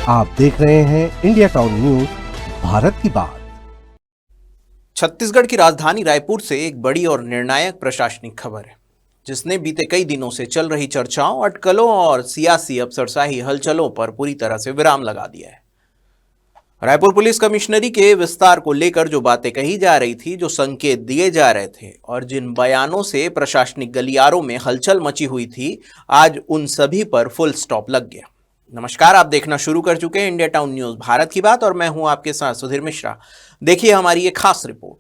आप देख रहे हैं इंडिया टाउन न्यूज, भारत की बात। छत्तीसगढ़ की राजधानी रायपुर से एक बड़ी और निर्णायक प्रशासनिक खबर है, जिसने बीते कई दिनों से चल रही चर्चाओं, अटकलों और सियासी अफसरशाही हलचलों पर पूरी तरह से विराम लगा दिया है। रायपुर पुलिस कमिश्नरी के विस्तार को लेकर जो बातें कही जा रही थी, जो संकेत दिए जा रहे थे और जिन बयानों से प्रशासनिक गलियारों में हलचल मची हुई थी, आज उन सभी पर फुल स्टॉप लग गया। नमस्कार, आप देखना शुरू कर चुके हैं इंडिया टाउन न्यूज, भारत की बात, और मैं हूं आपके साथ सुधीर मिश्रा। देखिए हमारी ये खास रिपोर्ट।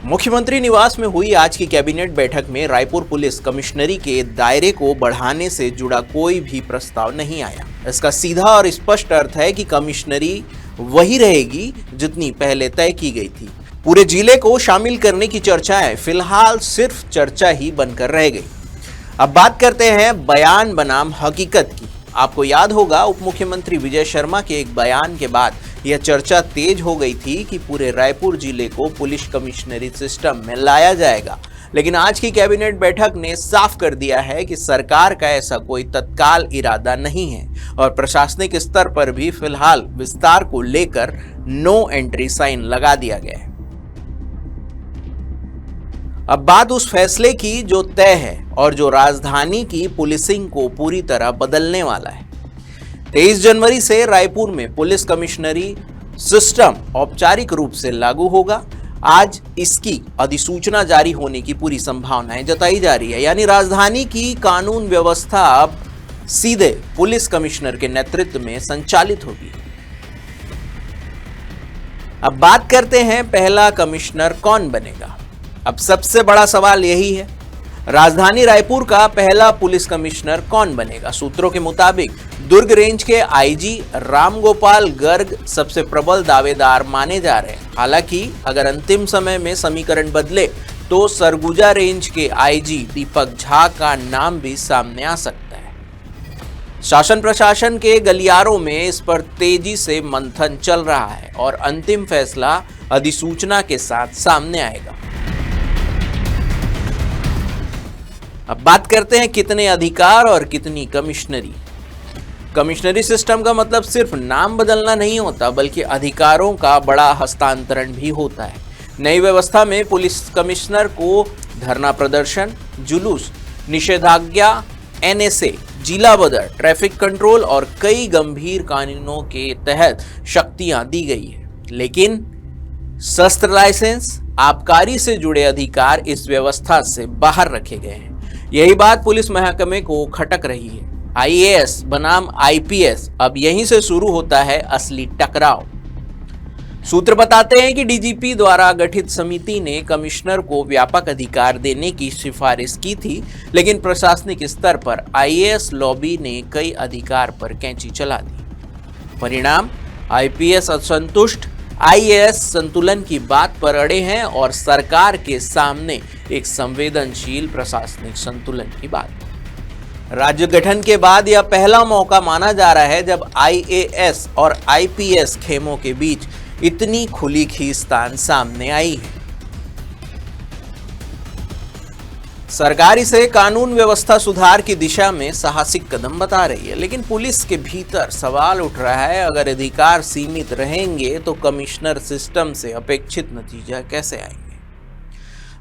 मुख्यमंत्री निवास में हुई आज की कैबिनेट बैठक में रायपुर पुलिस कमिश्नरी के दायरे को बढ़ाने से जुड़ा कोई भी प्रस्ताव नहीं आया। इसका सीधा और स्पष्ट अर्थ है कि कमिश्नरी वही रहेगी जितनी पहले तय की गई थी। पूरे जिले को शामिल करने की चर्चाएं फिलहाल सिर्फ चर्चा ही बनकर रह गई। अब बात करते हैं बयान बनाम हकीकत की। आपको याद होगा, उप मुख्यमंत्री विजय शर्मा के एक बयान के बाद यह चर्चा तेज हो गई थी कि पूरे रायपुर जिले को पुलिस कमिश्नरी सिस्टम में लाया जाएगा। लेकिन आज की कैबिनेट बैठक ने साफ कर दिया है कि सरकार का ऐसा कोई तत्काल इरादा नहीं है और प्रशासनिक स्तर पर भी फिलहाल विस्तार को लेकर नो एंट्री साइन लगा दिया गया है। अब बात उस फैसले की जो तय है और जो राजधानी की पुलिसिंग को पूरी तरह बदलने वाला है। 23 जनवरी से रायपुर में पुलिस कमिश्नरी सिस्टम औपचारिक रूप से लागू होगा। आज इसकी अधिसूचना जारी होने की पूरी संभावनाएं जताई जा रही है, यानी राजधानी की कानून व्यवस्था अब सीधे पुलिस कमिश्नर के नेतृत्व में संचालित होगी। अब बात करते हैं पहला कमिश्नर कौन बनेगा। अब सबसे बड़ा सवाल यही है, राजधानी रायपुर का पहला पुलिस कमिश्नर कौन बनेगा। सूत्रों के मुताबिक दुर्ग रेंज के आईजी रामगोपाल गर्ग सबसे प्रबल दावेदार माने जा रहे हैं। हालांकि अगर अंतिम समय में समीकरण बदले तो सरगुजा रेंज के आईजी दीपक झा का नाम भी सामने आ सकता है। शासन प्रशासन के गलियारों में इस पर तेजी से मंथन चल रहा है और अंतिम फैसला अधिसूचना के साथ सामने आएगा। अब बात करते हैं कितने अधिकार और कितनी कमिश्नरी। कमिश्नरी सिस्टम का मतलब सिर्फ नाम बदलना नहीं होता, बल्कि अधिकारों का बड़ा हस्तांतरण भी होता है। नई व्यवस्था में पुलिस कमिश्नर को धरना प्रदर्शन, जुलूस, निषेधाज्ञा, एनएसए, जिला बदर, ट्रैफिक कंट्रोल और कई गंभीर कानूनों के तहत शक्तियां दी गई है। लेकिन शस्त्र लाइसेंस, आबकारी से जुड़े अधिकार इस व्यवस्था से बाहर रखे गए हैं। यही बात पुलिस महकमे को खटक रही है। आईएएस बनाम आईपीएस, अब यहीं से शुरू होता है असली टकराव। सूत्र बताते हैं कि डीजीपी द्वारा गठित समिति ने कमिश्नर को व्यापक अधिकार देने की सिफारिश की थी, लेकिन प्रशासनिक स्तर पर आईएएस लॉबी ने कई अधिकार पर कैंची चला दी। परिणाम, आईपीएस असंतुष्ट, आईएएस संतुलन की बात पर अड़े हैं और सरकार के सामने एक संवेदनशील प्रशासनिक संतुलन की बात। राज्य गठन के बाद यह पहला मौका माना जा रहा है जब आईएएस और आईपीएस खेमों के बीच इतनी खुली खींचतान सामने आई है। सरकार इसे कानून व्यवस्था सुधार की दिशा में साहसिक कदम बता रही है, लेकिन पुलिस के भीतर सवाल उठ रहा है, अगर अधिकार सीमित रहेंगे तो कमिश्नर सिस्टम से अपेक्षित नतीजा कैसे आएंगे।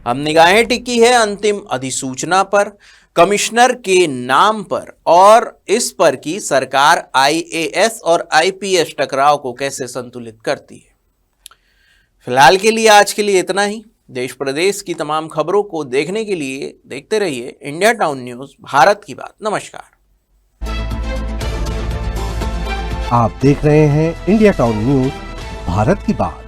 अब निगाहें टिकी है अंतिम अधिसूचना पर, कमिश्नर के नाम पर और इस पर कि सरकार आईएएस और आईपीएस टकराव को कैसे संतुलित करती है। फिलहाल के लिए आज के लिए इतना ही। देश प्रदेश की तमाम खबरों को देखने के लिए देखते रहिए इंडिया टाउन न्यूज, भारत की बात। नमस्कार। आप देख रहे हैं इंडिया टाउन न्यूज, भारत की बात।